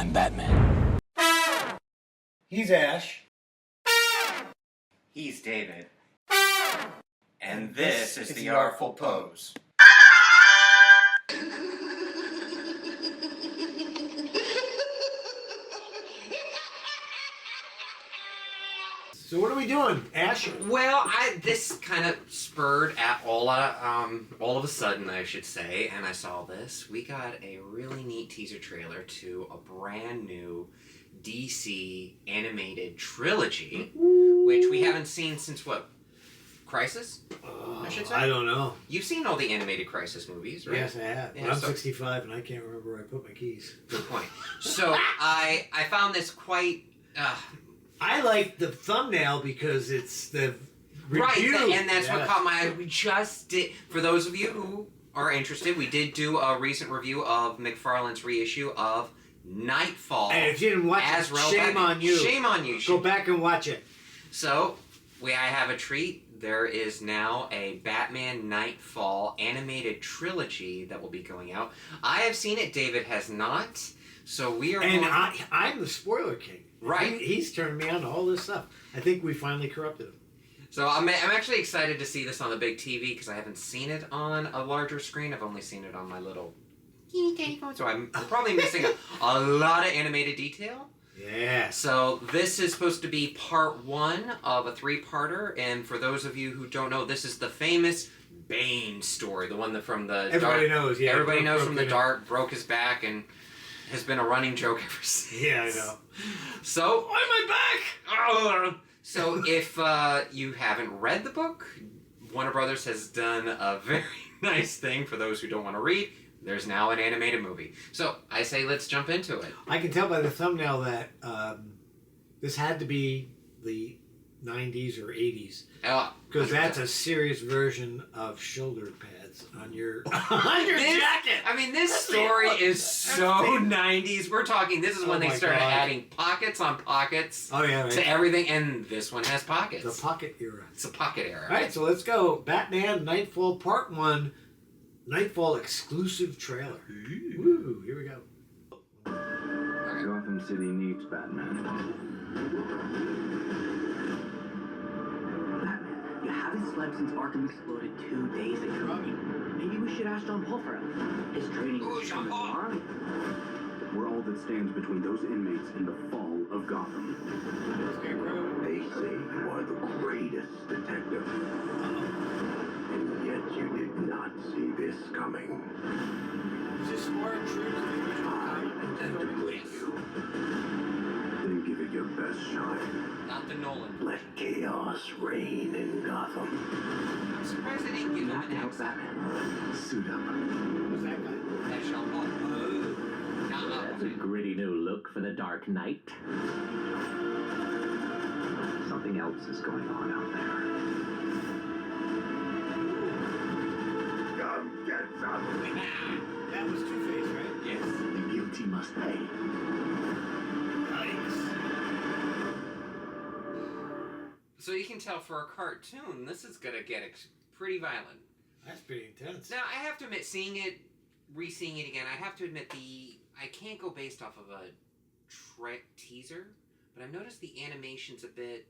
I'm Batman. He's Ash. He's David. And this is the Artful Pose. So what are we doing, Ash? Well, this kind of spurred at all of a sudden, I should say, and I saw this. We got a really neat teaser trailer to a brand new DC animated trilogy, which we haven't seen since what? Crisis? I should say. I don't know. You've seen all the animated Crisis movies, right? Yes, I have. Yeah, I'm 65 and I can't remember where I put my keys. Good point. So I found this quite. I like the thumbnail because it's the review. Right, and that's what Yes. caught my eye. We just did, for those of you who are interested, we did do a recent review of McFarlane's reissue of Nightfall. And if you didn't watch Azrael it, shame on you. Shame on you. Go back and watch it. So, I have a treat. There is now a Batman Nightfall animated trilogy that will be going out. I have seen it. David has not. So we are. And I'm the spoiler king. Right. He's turned me on to all this stuff. I think we finally corrupted him. So I'm actually excited to see this on the big TV because I haven't seen it on a larger screen. I've only seen it on my little teeny tiny phone. So I'm probably missing a lot of animated detail. Yeah. So this is supposed to be part one of a three-parter. And for those of you who don't know, this is the famous Bane story. The one that from the Everybody dark, knows, yeah. Everybody knows from the Broken dark, broke his back, and has been a running joke ever since. Yeah, I know. So, why am I back? So if you haven't read the book, Warner Brothers has done a very nice thing for those who don't want to read. There's now an animated movie. So I say let's jump into it. I can tell by the thumbnail that this had to be the 90s or 80s. Because that's a serious version of shoulder pads on your jacket. I mean, this story is so 90s. We're talking, this is when they started adding pockets on pockets to everything, and this one has pockets. The pocket era. It's a pocket era. All right, so let's go. Batman Nightfall Part 1, Nightfall exclusive trailer. Woo, here we go. Gotham City needs Batman. You haven't slept since Arkham exploded 2 days ago. Maybe we should ask John Paul for help. His training is from the army. We're all that stands between those inmates and the fall of Gotham. They say you are the greatest detective. And yet you did not see this coming. Is this more true to the original I intend to play you. Then give it your best shot. Not the Nolan. Let chaos reign in Gotham. I'm surprised they didn't give him an Now, Batman. Suit up. Who's that guy? That's Sean Paul. That's a gritty new look for the Dark Knight. Something else is going on out there. Come get some. That was Two-Face, right? Yes. The guilty must pay. So you can tell for a cartoon, this is gonna get pretty violent. That's pretty intense. Now, I have to admit, re-seeing it again, I have to admit I can't go based off of a teaser, but I've noticed the animation's a bit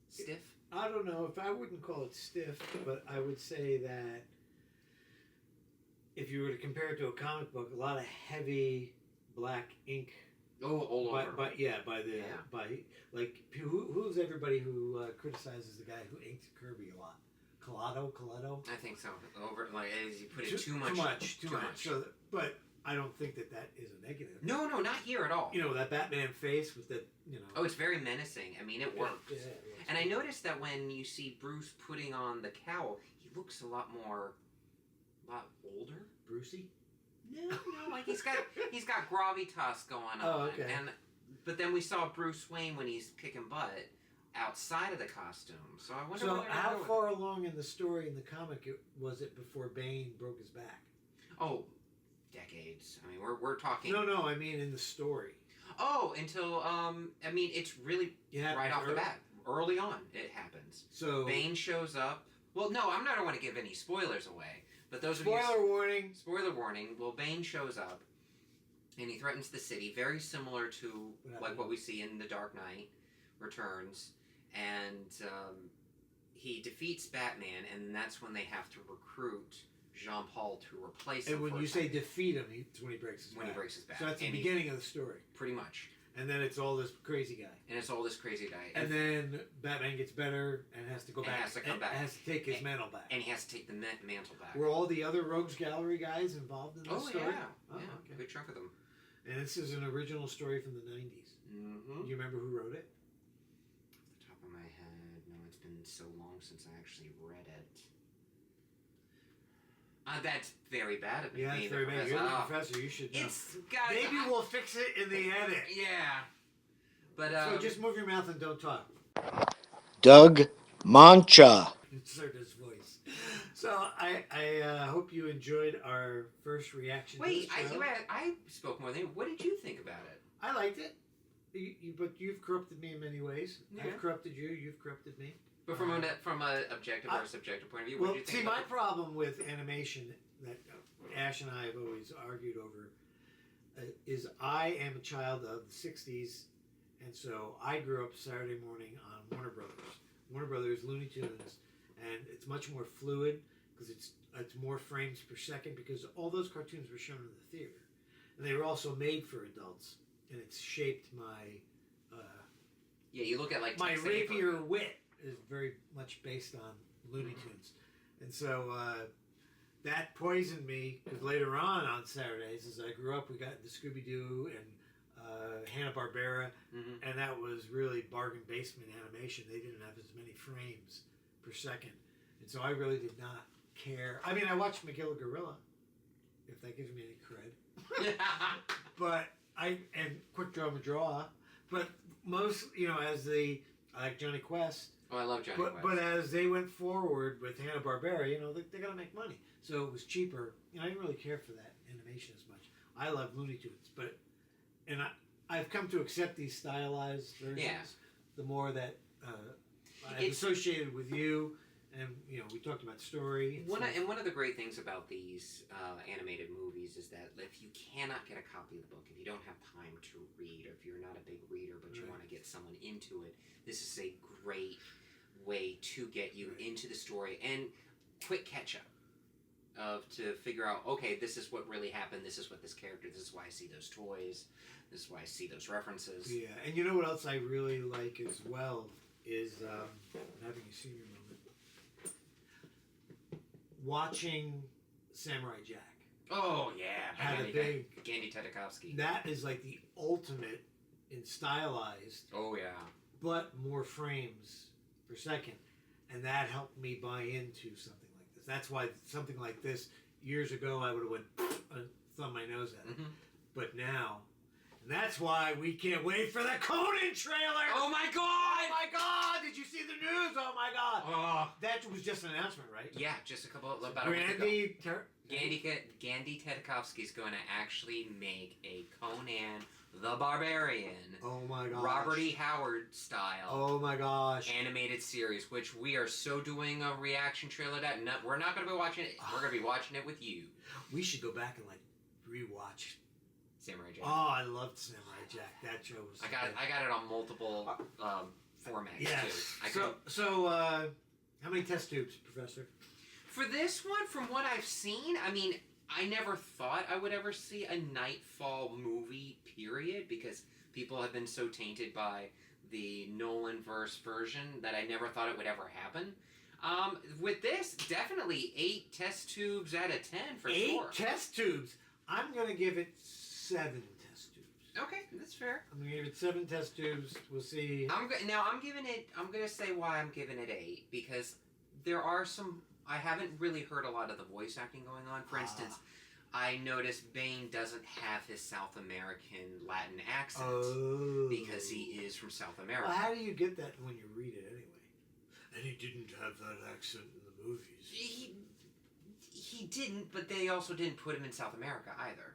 stiff. I don't know if I wouldn't call it stiff, but I would say that if you were to compare it to a comic book, a lot of heavy black ink. Oh, all over. Who's everybody who criticizes the guy who inked Kirby a lot? Coletto? I think so. Over, like, as you put it too much. Too much. So, but I don't think that is a negative. No, not here at all. You know, that Batman face with the, Oh, it's very menacing. I mean, it works. Yeah, and I noticed that when you see Bruce putting on the cowl, he looks a lot older. Brucey? No, like he's got gravitas going on. Oh, okay. But then we saw Bruce Wayne when he's kicking butt outside of the costume. So I wonder. So how far along in the story in the comic was it before Bane broke his back? Oh, decades. I mean, we're talking. No. I mean in the story. Oh, until I mean, it's really right off the bat. Early on, it happens. So Bane shows up. Well, no, I don't want to give any spoilers away. But those Spoiler warning. Spoiler warning. Well, Bane shows up, and he threatens the city, very similar to like what we see in The Dark Knight Returns, and he defeats Batman, and that's when they have to recruit Jean-Paul to replace him. And when you say defeat him, it's when he breaks his back. When he breaks his back. So that's the beginning of the story. Pretty much. And then it's all this crazy guy. And then Batman gets better and has to go back. Has to come back. Has to take his mantle back. And he has to take the mantle back. Were all the other Rogues Gallery guys involved in this story? Yeah. Oh, yeah. okay. A big chunk of them. And this is an original story from the 90s. Mm-hmm. Do you remember who wrote it? Off the top of my head, no, it's been so long since I actually read it. That's very bad of me. Yeah, it's very bad. You're the professor. You should know. Maybe we'll fix it in the edit. Yeah. But so just move your mouth and don't talk. Doug Mancha. Insert his voice. So I hope you enjoyed our first reaction. Wait, to this show. I spoke more than you. What did you think about it? I liked it. But you've corrupted me in many ways. Yeah. I've corrupted you. You've corrupted me. But from an objective or a subjective point of view, what did you think? See, my problem with animation that Ash and I have always argued over is I am a child of the 60s, and so I grew up Saturday morning on Warner Brothers. Warner Brothers, Looney Tunes, and it's much more fluid because it's more frames per second because all those cartoons were shown in the theater. And they were also made for adults, and it's shaped my... you look at like... My rapier wit is very much based on Looney Tunes. And so that poisoned me because later on Saturdays, as I grew up, we got the Scooby-Doo and Hanna-Barbera, and that was really bargain basement animation. They didn't have as many frames per second. And so I really did not care. I mean, I watched Magilla Gorilla, if that gives me any cred. But and Quick Draw, but most, as I like Johnny Quest. Oh, I love Johnny Quest. But as they went forward with Hanna-Barbera, they got to make money. So it was cheaper. I didn't really care for that animation as much. I love Looney Tunes, and I've come to accept these stylized versions. The more that I've associated with you, and we talked about story. One of the great things about these animated movies is that if you cannot get a copy of the book, if you don't have time to read, or if you're not a big reader but you want to get someone into it, this is a great way to get you into the story and quick catch up to figure out, okay, this is what really happened, this is what this character, this is why I see those toys, this is why I see those references. Yeah, and you know what else I really like as well is having a senior moment. Watching Samurai Jack. Oh yeah, had a big Gandhi Tartakovsky. That is like the ultimate in stylized. Oh yeah. But more frames per second, and that helped me buy into something like this. That's why something like this years ago I would have went and thumbed my nose at it, but now. And that's why we can't wait for the Conan trailer! Oh my god! Oh my god! Did you see the news? Oh my god! Oh. That was just an announcement, right? Yeah, just about a week ago. Gandhi Tartakovsky is going to actually make a Conan the Barbarian. Oh my gosh. Robert E. Howard style. Oh my gosh. Animated series, which we are so doing a reaction trailer that we're not going to be watching it. We're going to be watching it with you. We should go back and rewatch Samurai Jack. Oh, I loved Samurai Jack. That show was. I got it on multiple formats too. So how many test tubes, Professor? For this one, from what I've seen, I mean, I never thought I would ever see a Nightfall movie, period, because people have been so tainted by the Nolan-verse version that I never thought it would ever happen. With this, definitely 8 test tubes out of 10 for sure. 8 test tubes. I'm gonna give it 7 test tubes. Okay, that's fair. I'm gonna give it 7 test tubes. We'll see. I'm gonna say why I'm giving it 8, because there are some. I haven't really heard a lot of the voice acting going on. For instance, I noticed Bane doesn't have his South American Latin accent because he is from South America. Well, how do you get that when you read it anyway? And he didn't have that accent in the movies. He didn't, but they also didn't put him in South America either.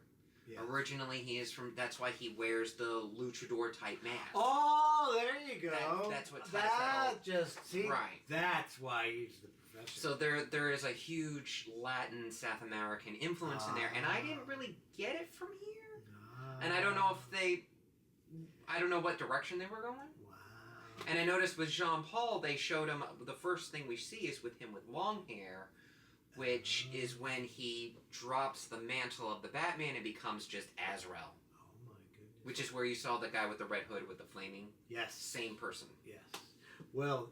Yeah. Originally, he is from. That's why he wears the luchador type mask. Oh, there you go. That's what ties that just see. Right. That's why he's the professor. So there is a huge Latin, South American influence in there, and I didn't really get it from here. And I don't know if I don't know what direction they were going. Wow. And I noticed with Jean-Paul, they showed him, the first thing we see is with him with long hair, which is when he drops the mantle of the Batman and becomes just Azrael. Oh my goodness. Which is where you saw the guy with the red hood with the flaming. Yes. Same person. Yes. Well,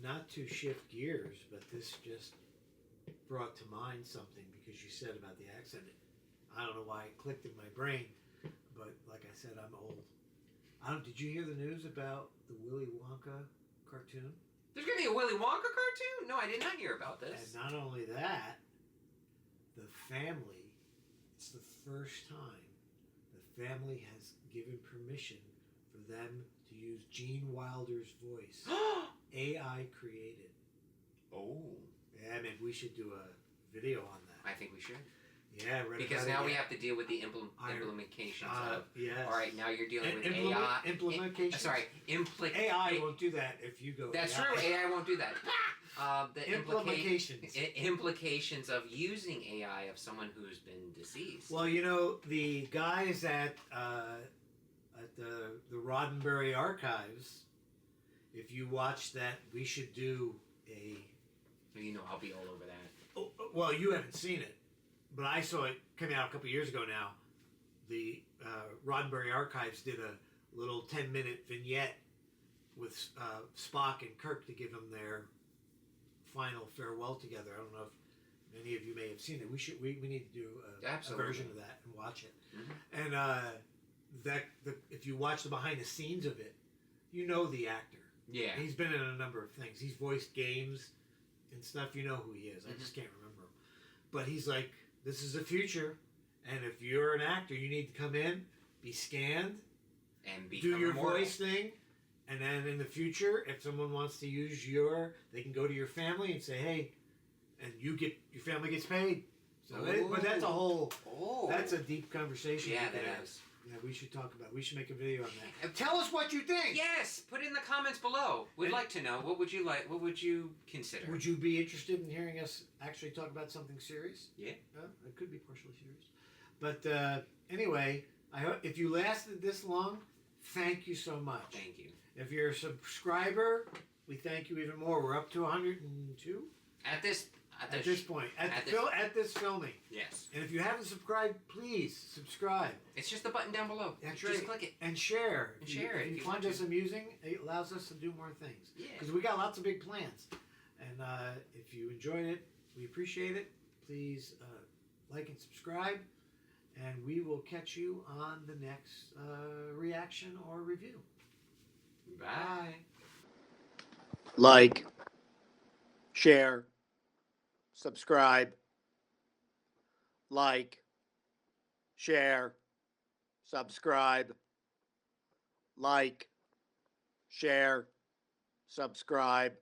not to shift gears, but this just brought to mind something because you said about the accent. I don't know why it clicked in my brain, but like I said, I'm old. Did you hear the news about the Willy Wonka cartoon? There's going to be a Willy Wonka cartoon? No, I did not hear about this. And not only that, the family, it's the first time the family has given permission for them to use Gene Wilder's voice. AI created. Oh. Yeah, maybe we should do a video on that. I think we should. Yeah, right. Because now we have to deal with the implementations of. Yes. All right, now you're dealing with AI. Implementations. AI won't do that if you go. That's true. AI won't do that. The implications. Implications of using AI of someone who's been deceased. Well, you know, the guys at the Roddenberry Archives, if you watch that, we should do a. You know, I'll be all over that. Oh, well, you haven't seen it, but I saw it coming out a couple years ago now. The Roddenberry Archives did a little 10-minute vignette with Spock and Kirk to give them their final farewell together. I don't know if many of you may have seen it. We need to do a version of that and watch it. Mm-hmm. And if you watch the behind the scenes of it, you know the actor. Yeah. He's been in a number of things. He's voiced games and stuff. You know who he is. I just can't remember him. But he's like, this is the future, and if you're an actor, you need to come in, be scanned, and do your voice thing, and then in the future, if someone wants to use they can go to your family and say, hey, and your family gets paid. So, but that's a whole, that's a deep conversation. Yeah, that is. Yeah, we should talk about it. We should make a video on that. Tell us what you think. Yes, put it in the comments below. We'd like to know. What would you like? What would you consider? Would you be interested in hearing us actually talk about something serious? Yeah. It could be partially serious. But anyway, I hope if you lasted this long, thank you so much. Thank you. If you're a subscriber, we thank you even more. We're up to 102 at this point. At this filming. Yes. And if you haven't subscribed, please subscribe. It's just the button down below. That's just right. click it. And share. And share it. If you find us amusing, it allows us to do more things. Yeah. Because we got lots of big plans. And if you enjoyed it, we appreciate it. Please like and subscribe. And we will catch you on the next reaction or review. Bye. Like, share, subscribe, like, share, subscribe, like, share, subscribe.